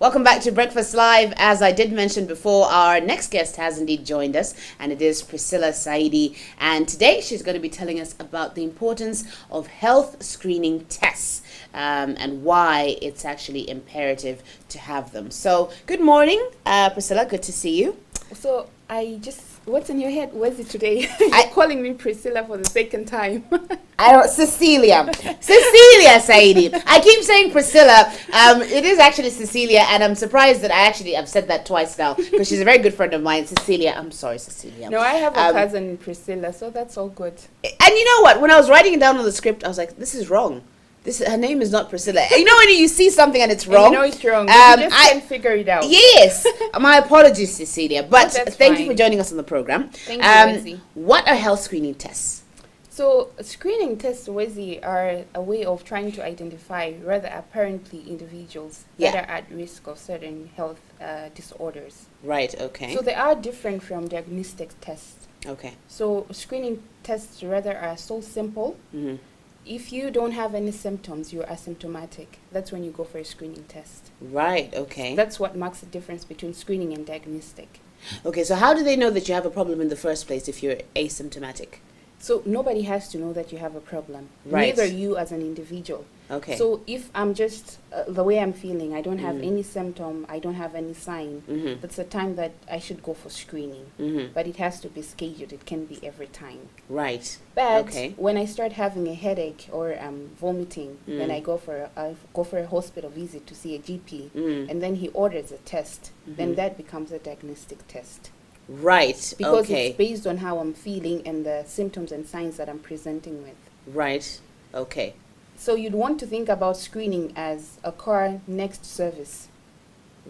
Welcome back to Breakfast Live. As I did mention before, our next guest has indeed joined us, and it is Priscilla Saidi. And today she's going to be telling us about the importance of health screening tests and why it's actually imperative to have them. So, good morning, Priscilla. Good to see you. So, what's in your head? What's it today? You're calling me Priscilla for the second time. Cecellia Saidi. I keep saying Priscilla. It is actually Cecellia, and I'm surprised that I've said that twice now because she's a very good friend of mine, Cecellia. I'm sorry, Cecellia. No, I have a cousin, Priscilla, so that's all good. And you know what? When I was writing it down on the script, I was like, this is wrong. Her name is not Priscilla. You know when you see something and it's wrong? And you know it's wrong. You just can't figure it out. Yes. My apologies, Cecilia. But thank you for joining us on the program. Thank you, Wendy. What are health screening tests? So, screening tests, Wendy, are a way of trying to identify rather apparently individuals that are at risk of certain health disorders. Right, okay. So, they are different from diagnostic tests. Okay. So, screening tests rather are so simple. Mm-hmm. If you don't have any symptoms, you're asymptomatic. That's when you go for a screening test. Right, okay. That's what marks the difference between screening and diagnostic. Okay, so how do they know that you have a problem in the first place if you're asymptomatic? So nobody has to know that you have a problem. Right. Neither you as an individual. Okay. So if I'm just the way I'm feeling, I don't have any symptom, I don't have any sign, that's the time that I should go for screening. Mm-hmm. But it has to be scheduled. It can be every time. Right. But when I start having a headache or vomiting, then I go for a hospital visit to see a GP, and then he orders a test. Then that becomes a diagnostic test. Right. Because it's based on how I'm feeling and the symptoms and signs that I'm presenting with. Right. Okay. So you'd want to think about screening as a car next service.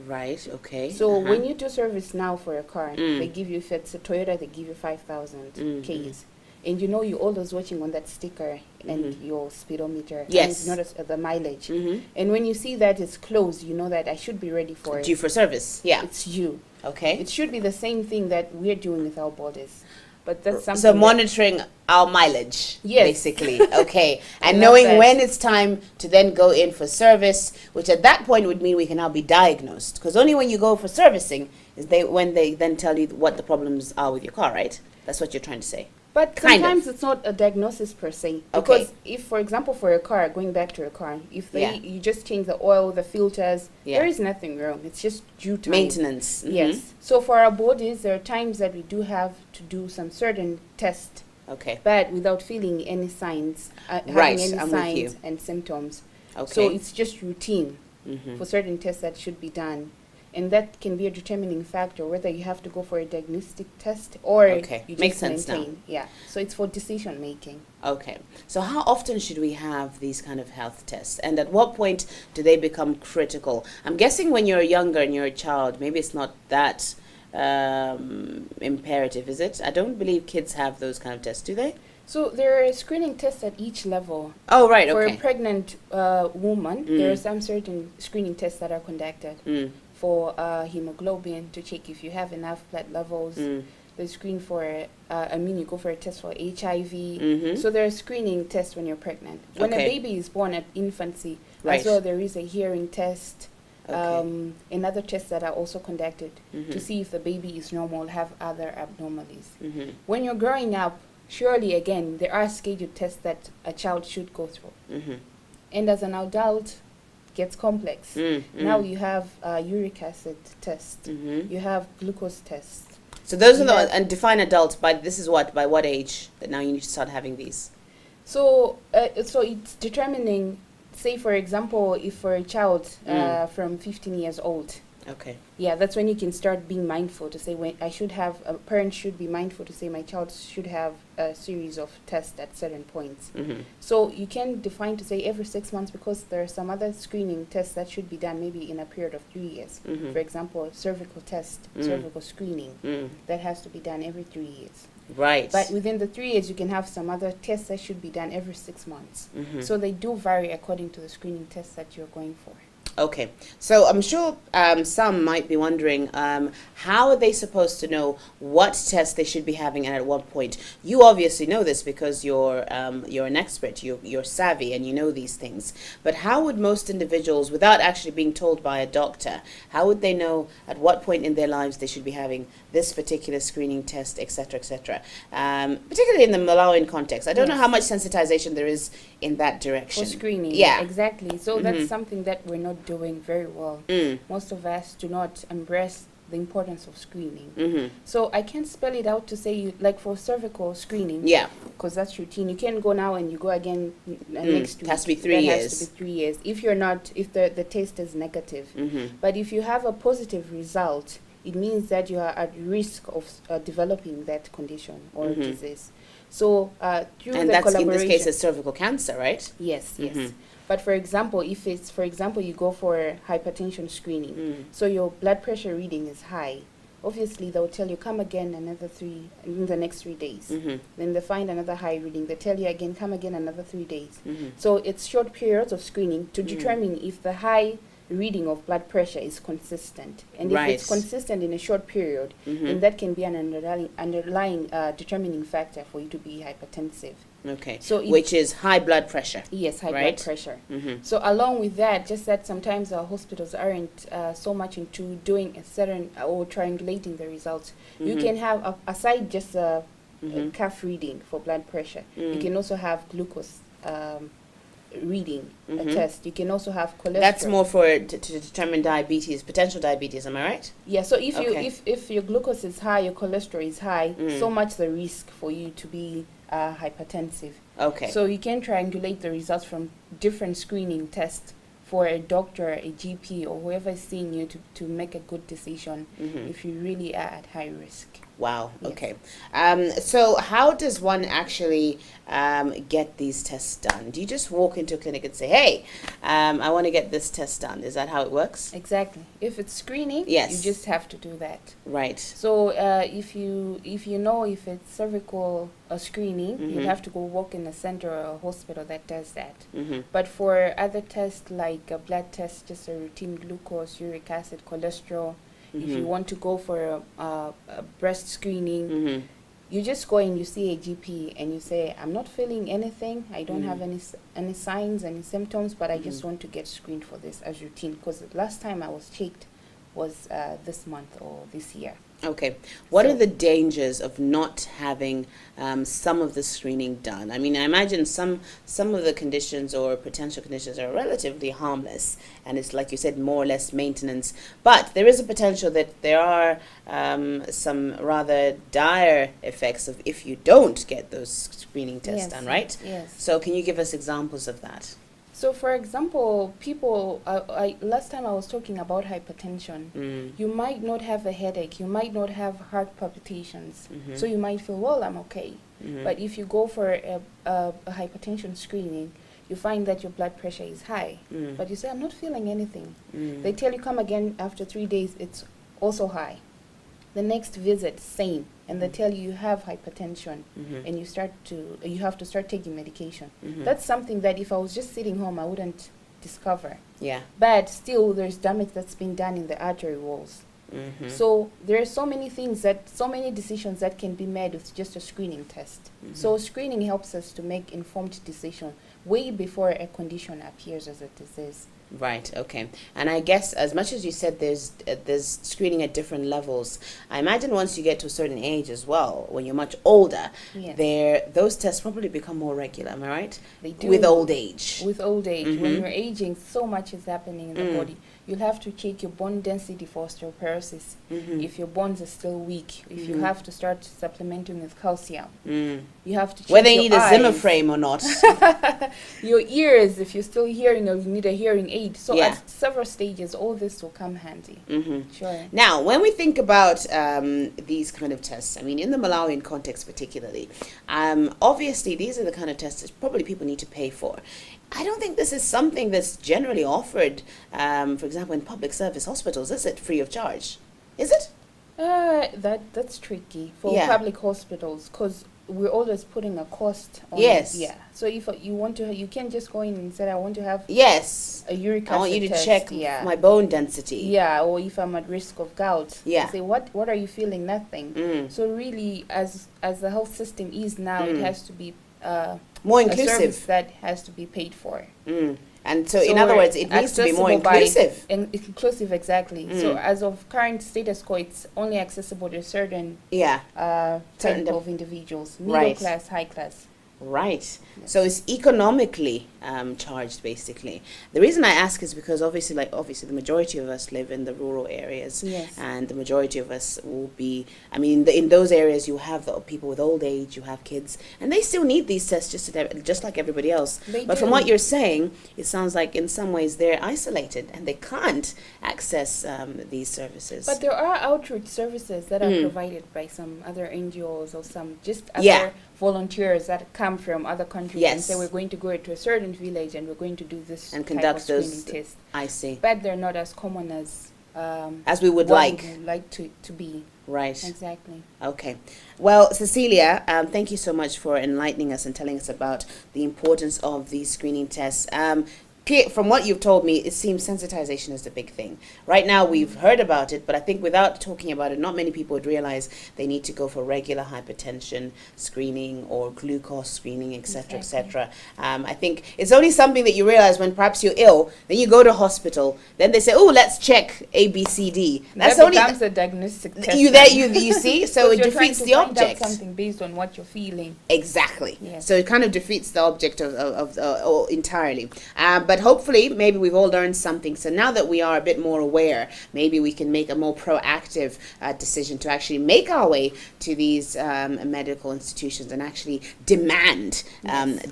Right, okay. So when you do service now for a car, they give you, if it's a Toyota, they give you 5,000 Ks. And you know you're always watching on that sticker and your speedometer. Yes. And you notice the mileage. And when you see that it's closed, you know that I should be ready for it. Due for service. Yeah. It's you. Okay. It should be the same thing that we're doing with our bodies. But that's something. So monitoring our mileage, basically. Okay. And knowing when it's time to then go in for service, which at that point would mean we can now be diagnosed. Because only when you go for servicing is when they then tell you what the problems are with your car, right? That's what you're trying to say. But sometimes it's not a diagnosis per se. Because if, for example, for a car, going back to a car, if you just change the oil, the filters, there is nothing wrong. It's just due time. Maintenance. Yes. So for our bodies, there are times that we do have to do some certain tests. Okay. But without feeling any signs, having any signs and symptoms. Okay. So it's just routine for certain tests that should be done. And that can be a determining factor whether you have to go for a diagnostic test or you just Makes sense maintain. now. Yeah. So it's for decision making. Okay. So how often should we have these kind of health tests? And at what point do they become critical? I'm guessing when you're younger and you're a child, maybe it's not that imperative, is it? I don't believe kids have those kind of tests, do they? So there are screening tests at each level. Oh, right, For a pregnant woman, there are some certain screening tests that are conducted. For hemoglobin to check if you have enough blood levels. They screen for, you go for a test for HIV. So there are screening tests when you're pregnant. When a baby is born at infancy, as well, there is a hearing test. And other tests that are also conducted to see if the baby is normal, have other abnormalities. When you're growing up, surely, again, there are scheduled tests that a child should go through. And as an adult, gets complex. Now you have uric acid test. You have glucose tests. So those are the ones, and define adults by by what age that now you need to start having these? So it's determining, say for example, if for a child from 15 years old. Okay. Yeah, that's when you can start being mindful to say a parent should be mindful to say my child should have a series of tests at certain points. So you can define to say every 6 months because there are some other screening tests that should be done maybe in a period of 3 years. For example, cervical test, cervical screening, that has to be done every 3 years. Right. But within the 3 years, you can have some other tests that should be done every 6 months. So they do vary according to the screening tests that you're going for. Okay, so I'm sure some might be wondering how are they supposed to know what test they should be having and at what point? You obviously know this because you're an expert, you're savvy, and you know these things. But how would most individuals, without actually being told by a doctor, how would they know at what point in their lives they should be having this particular screening test, etc., etc.? Particularly in the Malawian context, I don't know how much sensitization there is in that direction. For screening, yeah, exactly. So that's something that we're not doing very well. Most of us do not embrace the importance of screening. So I can't spell it out to say you, like for cervical screening. Yeah, because that's routine. You can't go now and you go again next week. It has to be 3 years. Has to be 3 years. If you're not, if the test is negative. But if you have a positive result, it means that you are at risk of developing that condition or disease. So through and the that's in collaboration, this case is cervical cancer, right? yes, yes. But for example, if it's, for example, you go for hypertension screening, so your blood pressure reading is high, obviously they'll tell you come again in the next 3 days. Then they find another high reading, they tell you again come again another 3 days. So it's short periods of screening to determine if the high reading of blood pressure is consistent, and if it's consistent in a short period, then that can be an underlying determining factor for you to be hypertensive. Okay, so which is high blood pressure. Yes, high blood pressure. So along with that, just that sometimes our hospitals aren't so much into doing a certain or triangulating the results. You can have, aside just a cuff reading for blood pressure, you can also have glucose reading, a test. You can also have cholesterol. That's more for to determine diabetes, potential diabetes, am I right? Yeah, so if you if your glucose is high, your cholesterol is high, so much the risk for you to be hypertensive. Okay. So you can triangulate the results from different screening tests for a doctor, a GP, or whoever is seeing you to make a good decision if you really are at high risk. Wow. Yes. Okay. So how does one actually get these tests done? Do you just walk into a clinic and say, hey, I want to get this test done? Is that how it works? Exactly. If it's screening, yes, you just have to do that. Right. So if you know if it's cervical screening, you have to go walk in a center or a hospital that does that. But for other tests like a blood test, just a routine glucose, uric acid, cholesterol, if you want to go for a breast screening, you just go and you see a GP and you say, I'm not feeling anything, I don't have any signs, any symptoms, but I just want to get screened for this as routine, because the last time I was checked was this month or this year. Okay. What are the dangers of not having some of the screening done? I mean, I imagine some of the conditions or potential conditions are relatively harmless, and it's like you said, more or less maintenance. But there is a potential that there are some rather dire effects of if you don't get those screening tests done, right? Yes. So can you give us examples of that? So, for example, people, last time I was talking about hypertension, you might not have a headache, you might not have heart palpitations, so you might feel, well, I'm okay. But if you go for a hypertension screening, you find that your blood pressure is high, but you say, I'm not feeling anything. They tell you come again after 3 days, it's also high. The next visit, same, and they tell you have hypertension, and you have to start taking medication. That's something that if I was just sitting home, I wouldn't discover. Yeah. But still, there's damage that's been done in the artery walls. So there are so many decisions that can be made with just a screening test. So screening helps us to make informed decisions way before a condition appears as a disease. Right. Okay. And I guess as much as you said, there's screening at different levels. I imagine once you get to a certain age as well, when you're much older, those tests probably become more regular. Am I right? They do. With old age. With old age, when you're aging, so much is happening in the body. You'll have to check your bone density for osteoporosis. If your bones are still weak, if you have to start supplementing with calcium, you have to check whether you your need a eyes. Zimmer frame or not. Your ears, if you're still hearing, or you need a hearing aid. So Yeah. at several stages, all this will come handy. Sure. Now, when we think about these kind of tests, I mean, in the Malawian context particularly, obviously these are the kind of tests that probably people need to pay for. I don't think this is something that's generally offered, for example, in public service hospitals. Is it free of charge? Is it? That's tricky for public hospitals, because we're always putting a cost on Yes. it. Yeah. So if you want to, you can't just go in and say, I want to have Yes. a uric acid I want you to test. check Yeah. my bone density. Yeah, or if I'm at risk of gout. Yeah. You say, what are you feeling? Nothing. Mm. So really, as the health system is now, it has to be More a service inclusive. that has to be paid for. Mm. And so, in other words, it needs to be more accessible by- inclusive. Inclusive, exactly. So as of current status quo, it's only accessible to certain Yeah. type Certain of individuals, middle Right. class, high class. Right. So it's economically charged, basically. The reason I ask is because obviously the majority of us live in the rural areas, Yes. and the majority of us will be. I mean, in those areas, you have the people with old age, you have kids, and they still need these tests just like everybody else. They But from do. what you're saying, it sounds like in some ways they're isolated and they can't access these services. But there are outreach services that are Mm. provided by some other NGOs or some just other Yeah. volunteers that come from other countries and Yes. say we're going to go to a certain village and we're going to do this And type conduct of screening those- test. I see. But they're not as common as We would what like. we would like to be. Right. Exactly. Okay. Well, Cecellia, thank you so much for enlightening us and telling us about the importance of these screening tests. From what you've told me, it seems sensitization is the big thing. Right now, we've heard about it, but I think without talking about it, not many people would realize they need to go for regular hypertension screening or glucose screening, etc., etc. I think it's only something that you realize when perhaps you're ill, then you go to hospital, then they say, "Oh, let's check A, B, C, D." That's that only becomes a diagnostic test. you see, so it Because you're trying defeats to the find out object. something based on what you're feeling. Exactly. Yes. So it kind of defeats the object of entirely. But hopefully, maybe we've all learned something. So now that we are a bit more aware, maybe we can make a more proactive decision to actually make our way to these medical institutions and actually demand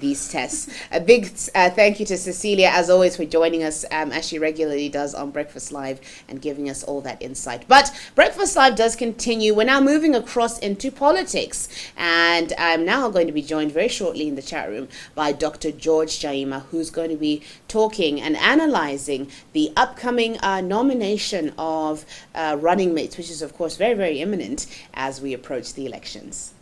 these tests. A big thank you to Cecellia, as always, for joining us, as she regularly does on Breakfast Live and giving us all that insight. But Breakfast Live does continue. We're now moving across into politics, and I'm now going to be joined very shortly in the chat room by Dr. George Jaima, who's going to be talking and analyzing the upcoming nomination of running mates, which is, of course, very, very imminent as we approach the elections.